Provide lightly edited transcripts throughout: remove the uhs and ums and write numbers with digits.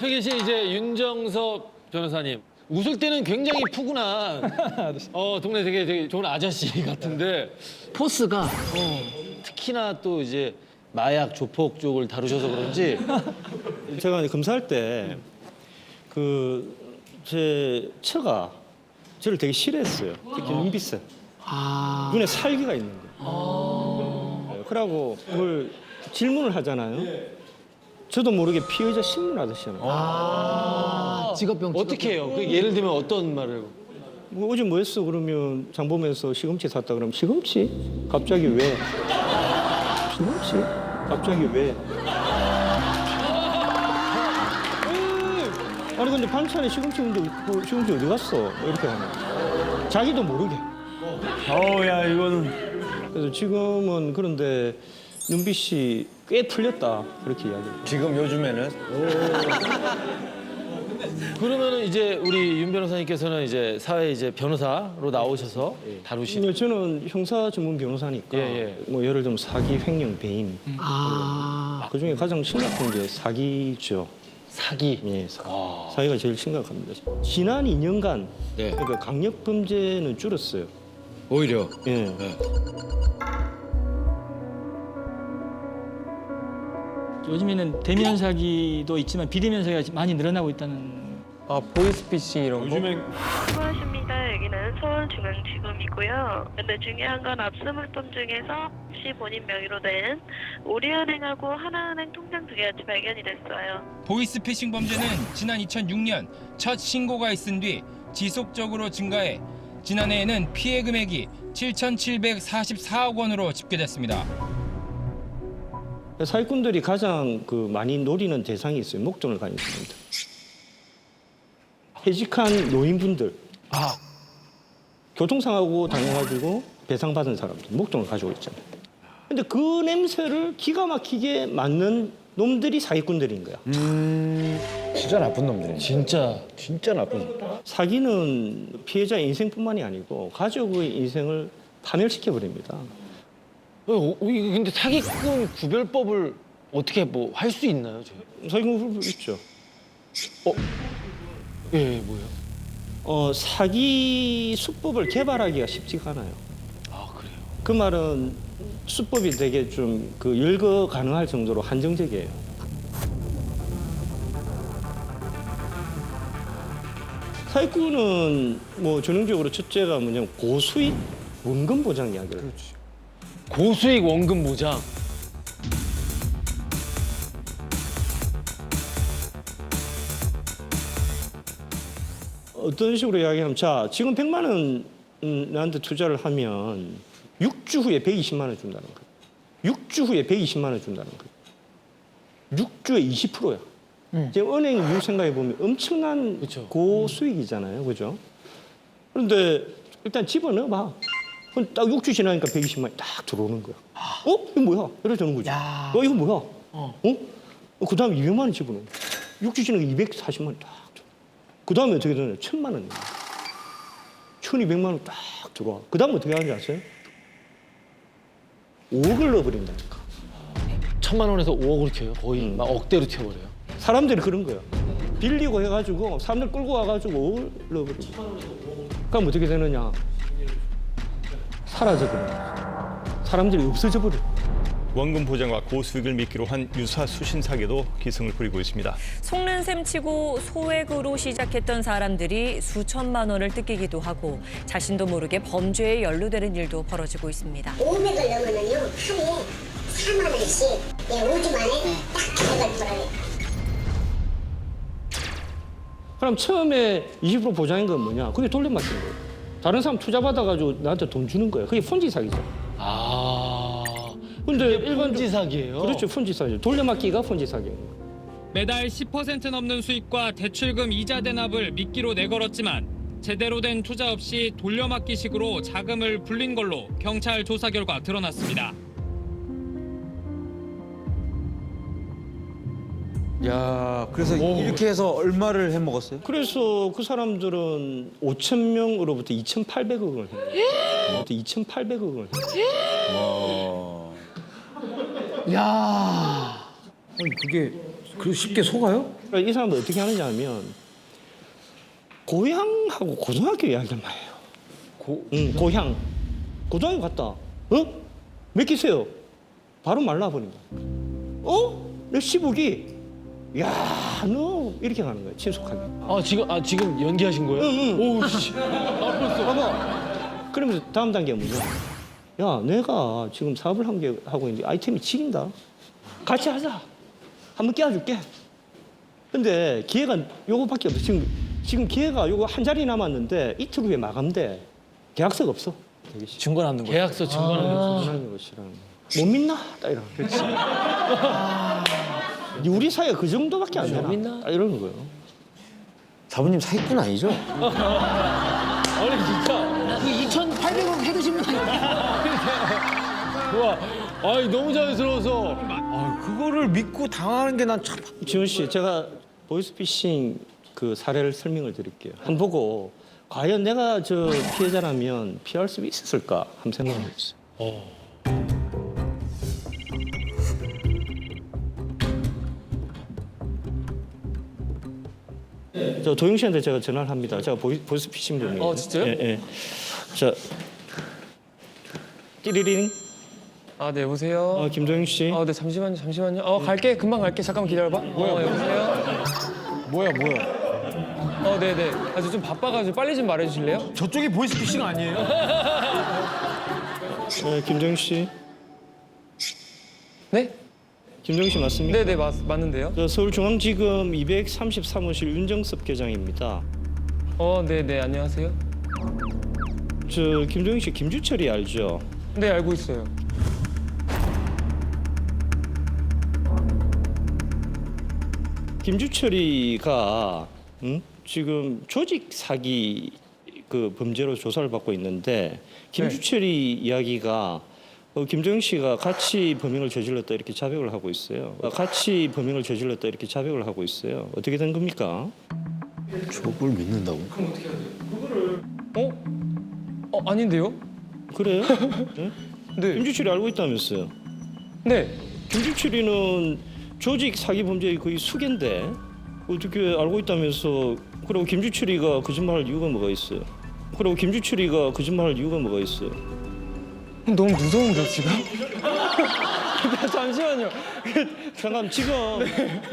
옆에 계신 이제 윤정섭 변호사님. 웃을 때는 굉장히 푸근한 동네 되게 좋은 아저씨 같은데 포스가 특히나 또 이제 마약 조폭 쪽을 다루셔서 그런지 제가 검사할 때 제 처가 저를 되게 싫어했어요. 특히 눈빛에. 눈에 살기가 있는 거예요. 그러고 그걸 질문을 하잖아요. 저도 모르게 피의자 신문 하듯이잖아요. 직업병. 어떻게 해요? 그 예를 들면 어떤 말을? 뭐 어제 뭐 했어? 그러면 장보면서 시금치 샀다 그러면 시금치? 갑자기 왜? 시금치? 갑자기 왜? 아니 근데 반찬에 시금치인데 시금치 어디 갔어? 뭐 이렇게 하면 자기도 모르게. 야 이거는 그래서 지금은 그런데 눈빛이 꽤 풀렸다 그렇게 이야기해요. 지금 요즘에는 그러면은 이제 우리 윤 변호사님께서는 이제 사회 이제 변호사로 나오셔서 다루시는. 저는 형사 전문 변호사니까 예. 뭐 예를 들면 사기, 횡령, 배임 그 중에 가장 심각한 게 사기죠. 사기. 예, 사기가 제일 심각합니다. 지난 2년간 네. 그러니까 강력 범죄는 줄었어요. 오히려 예. 요즘에는 대면 사기도 있지만 비대면 사기가 많이 늘어나고 있다는. 보이스피싱 이런 거. 요즘에 수고하십니다. 여기는 서울중앙지검이고요. 근데 중요한 건 압수물품 중에서 혹시 본인 명의로 된 우리은행하고 하나은행 통장 두 개같이 발견이 됐어요. 보이스피싱 범죄는 지난 2006년 첫 신고가 있은 뒤 지속적으로 증가해 지난해에는 피해 금액이 7,744억 원으로 집계됐습니다. 사기꾼들이 가장 많이 노리는 대상이 있어요. 목적을 가진 사람들. 퇴직한 노인분들. 교통사고 당해가지고 배상받은 사람들. 목적을 가지고 있잖아요. 근데 그 냄새를 기가 막히게 맡는 놈들이 사기꾼들인 거야. 진짜 나쁜 놈들이네. 진짜 나쁜 놈들. 사기는 피해자의 인생뿐만이 아니고 가족의 인생을 파멸시켜 버립니다. 근데 사기꾼 구별법을 어떻게 뭐 할 수 있나요? 사기꾼 있죠. 예, 뭐요? 사기 수법을 개발하기가 쉽지가 않아요. 아, 그래요? 그 말은 수법이 되게 좀 열거 가능할 정도로 한정적이에요. 사기꾼은 뭐 전형적으로 첫째가 뭐냐면 고수익 원금 보장 이야기를. 그렇지. 고수익 원금 보장. 어떤 식으로 이야기하면 자 지금 100만 원 나한테 투자를 하면 6주 후에 120만 원 준다는 거예요. 6주 후에 120만 원 준다는 거예요. 6주에 20%야. 지금 은행 이유 생각해 보면 엄청난 그쵸. 고수익이잖아요, 그죠? 그런데 일단 집어넣어 봐. 그럼 딱 6주 지나니까 120만 원이 딱 들어오는 거야. 이거 뭐야? 이러저는 거지. 이거 뭐야? 그 다음에 200만 원 집어넣어. 6주 지나니까 240만 원 딱. 그 다음에 어떻게 되냐? 1,000만 원. 1,200만 원 딱 들어와. 그 다음에 어떻게 하는지 아세요? 5억을 넣어버린다니까. 1,000만 원에서 5억을 튀어요. 거의 막 억대로 튀어버려요. 사람들이 그런 거야. 빌리고 해가지고 사람들 끌고 와가지고 5억을 넣어버리고. 그럼 어떻게 되느냐? 사라져버려. 사람들이 없어져 버려. 원금 보장과 고수익을 미끼로 한 유사 수신 사기도 기승을 부리고 있습니다. 속는 셈 치고 소액으로 시작했던 사람들이 수천만 원을 뜯기기도 하고 자신도 모르게 범죄에 연루되는 일도 벌어지고 있습니다. 500을 넣으면요 하루에 4만 원씩 5주 만에 딱 계획을 돌아요. 그럼 처음에 20% 보장인 건 뭐냐? 그게 돌려막기인 거예요. 다른 사람 투자 받아가지고 나한테 돈 주는 거예요. 그게 폰지 사기죠. 근데 일반 폰지 사기예요. 그렇죠, 폰지 사기. 돌려막기가 폰지 사기예요. 매달 10% 넘는 수익과 대출금 이자 대납을 미끼로 내걸었지만 제대로 된 투자 없이 돌려막기식으로 자금을 불린 걸로 경찰 조사 결과 드러났습니다. 야 그래서 이렇게 해서 얼마를 해 먹었어요? 그래서 그 사람들은 5천 명으로부터 2,800억을 해요. 2,800억을 해요. 야. 아니 그게 쉽게 속아요? 이 사람은 어떻게 하느냐 하면 고향하고 고등학교 이야기를 많이 해요. 고향. 고등학교 갔다. 어? 몇 기세요? 바로 말라버린 거야. 어? 내 15기. 야, 너 이렇게 가는 거야. 친숙하게. 지금 연기하신 거예요? 응. 오 씨. 벌써. 봐봐. 그러면서 다음 단계가 뭐냐? 야, 내가 지금 사업을 한 개 하고 있는데 아이템이 지긴다. 같이 하자. 한번 깨워줄게. 근데 기회가 요거밖에 없어. 지금 기회가 요거 한 자리 남았는데 이틀 후에 마감돼. 계약서가 없어. 증거 남는 거. 계약서 증거는 하는 것이라는 거. 못 믿나? 딱 이런. 그렇지. 우리 사이가 그 정도밖에 안 되나? 딱 이러는 거예요. 사부님 사기꾼 아니죠? 아니 진짜 그 2,800원 해두신 분 와, 아이 너무 자연스러워서. 그거를 믿고 당하는 게 난 참. 지훈 씨, 제가 보이스피싱 그 사례를 설명을 드릴게요. 한번 보고 과연 내가 저 피해자라면 피할 수 있었을까 한번 생각해 보세요. 저 도영 씨한테 제가 전화를 합니다. 제가 보이스피싱 중이에요. 진짜요? 예, 예. 자, 띠리링. 아, 네, 여보세요? 김도영 씨. 네, 잠시만요. 갈게. 금방 갈게. 잠깐만 기다려봐. 여보세요? 뭐야? 네네. 저 좀 바빠가지고 빨리 좀 말해주실래요? 저쪽이 보이스피싱 아니에요? 김도영 씨. 네? 김도영 씨 맞습니까? 네네, 맞는데요. 저 서울중앙지검 233호실 윤정섭 계장입니다. 네네, 안녕하세요. 저 김도영 씨 김주철이 알죠? 네, 알고 있어요. 김주철이가 지금 조직 사기 그 범죄로 조사를 받고 있는데 김주철이 이야기가 김도영 씨가 같이 범행을 저질렀다 이렇게 자백을 하고 있어요. 같이 범행을 저질렀다 이렇게 자백을 하고 있어요. 어떻게 된 겁니까? 저걸 믿는다고? 아닌데요? 그래요? 네? 네. 김주철이 알고 있다면서요? 네. 김주철이는 조직 사기 범죄의 거의 수개인데 어떻게 알고 있다면서? 그리고 김주철이가 거짓말할 이유가 뭐가 있어요? 너무 무서운데, 지금? 잠시만요. 잠깐 지금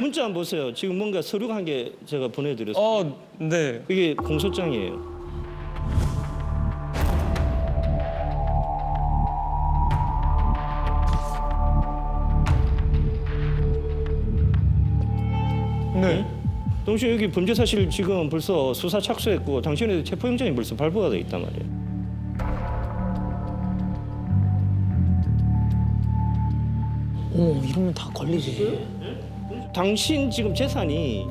문자 한번 보세요. 지금 뭔가 서류가 한 개 제가 보내드렸어요. 네. 이게 공소장이에요. 네. 동시에 여기 범죄 사실 지금 벌써 수사 착수했고 당신에 체포영장이 벌써 발부가 돼 있단 말이에요. 이러면 다 걸리지. 당신 지금 재산이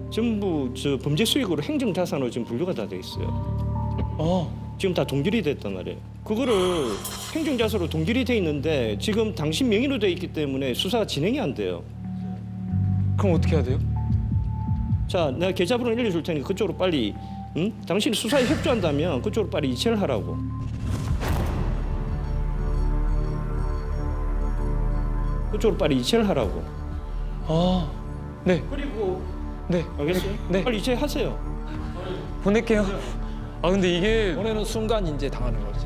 전부 저 범죄 수익으로 행정 자산으로 지금 분류가 다 돼 있어요. 지금 다 동결이 됐단 말이에요. 그거를 행정 자산으로 동결이 돼 있는데 지금 당신 명의로 돼 있기 때문에 수사가 진행이 안 돼요. 그럼 어떻게 해야 돼요? 자, 내가 계좌번호 알려줄 테니까 그쪽으로 빨리, 당신이 수사에 협조한다면 그쪽으로 빨리 이체를 하라고. 그쪽으로 빨리 이체를 하라고. 네. 그리고 네. 알겠어요? 네. 빨리 이체하세요. 보낼게요. 근데 이게 보내는 순간 이제 당하는 거지.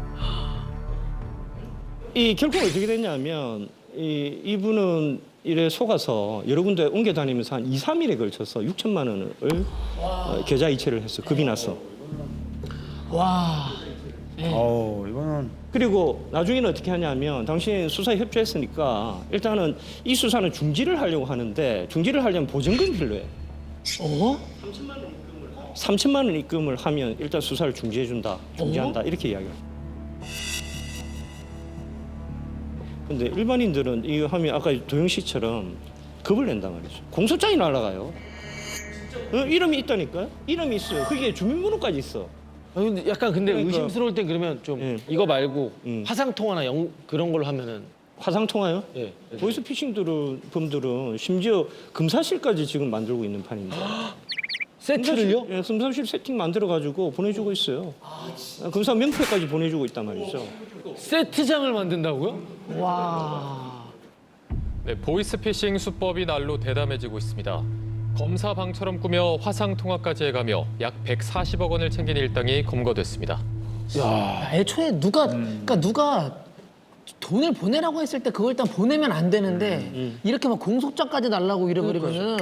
이 결과가 어떻게 됐냐면 이분은 이래 속아서 여러 군데 옮겨 다니면서 한 2, 3일에 걸쳐서 6천만 원을 계좌 이체를 했어. 급이 나서. 이거는 그리고 나중에는 어떻게 하냐면 당신 수사에 협조했으니까 일단은 이 수사는 중지를 하려고 하는데 중지를 하려면 보증금이 필요해. 3천만 원 입금을 하면 일단 수사를 중지해준다. 중지한다. 이렇게 이야기해요. 근데 일반인들은 이거 하면 아까 도영 씨처럼 겁을 낸단 말이죠. 공소장이 날아가요. 이름이 있다니까요? 이름이 있어요. 그게 주민번호까지 있어. 근데 약간 그러니까. 의심스러울 땐 그러면 좀 예. 이거 말고 화상 통화나 그런 걸로 하면은 화상 통화요? 예. 보이스피싱들은 심지어 금사실까지 지금 만들고 있는 판입니다. 세트를요? 예, 금사실 세팅 만들어가지고 보내주고 있어요. 금사 명패까지 보내주고 있단 말이죠. 세트장을 만든다고요? 네, 보이스피싱 수법이 날로 대담해지고 있습니다. 검사 방처럼 꾸며 화상 통화까지 해가며 약 140억 원을 챙긴 일당이 검거됐습니다. 애초에 그러니까 누가 돈을 보내라고 했을 때 그걸 일단 보내면 안 되는데 이렇게 막 공소장까지 달라고 이래버리면은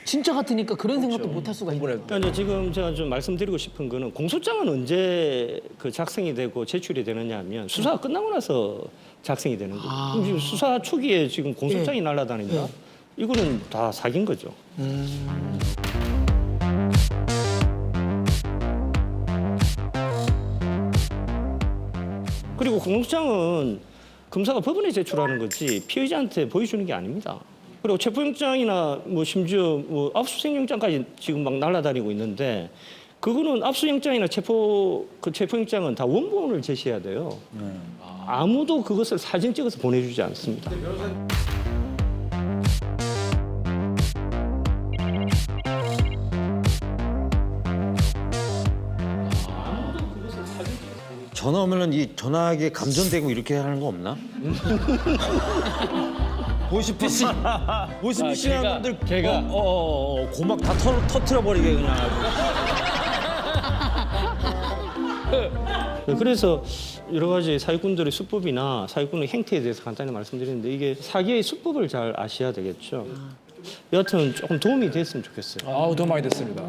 진짜 같으니까 그런 생각도 못 할 수가 있는 거예요. 그러니까 이제 지금 제가 좀 말씀드리고 싶은 거는 공소장은 언제 그 작성이 되고 제출이 되느냐 하면 수사가 끝나고 나서 작성이 되는 거예요. 그럼 지금 수사 초기에 지금 공소장이 날아다닌다? 이거는 다 사기인 거죠. 그리고 공소장은 검사가 법원에 제출하는 거지 피의자한테 보여주는 게 아닙니다. 그리고 체포영장이나 뭐 심지어 뭐 압수수색영장까지 지금 막 날아다니고 있는데 그거는 압수영장이나 체포영장은 다 원본을 제시해야 돼요. 아무도 그것을 사진 찍어서 보내주지 않습니다. 전화 오면은 이 전화기에 감전되고 이렇게 하는 거 없나? 보시피싱 하는 분들 걔가 고막 다 터트려 버리게 그냥 아주. 그래서 여러 가지 사기꾼들의 수법이나 사기꾼의 행태에 대해서 간단히 말씀드리는데 이게 사기의 수법을 잘 아셔야 되겠죠. 여하튼 조금 도움이 됐으면 좋겠어요. 아우 더 많이 됐습니다.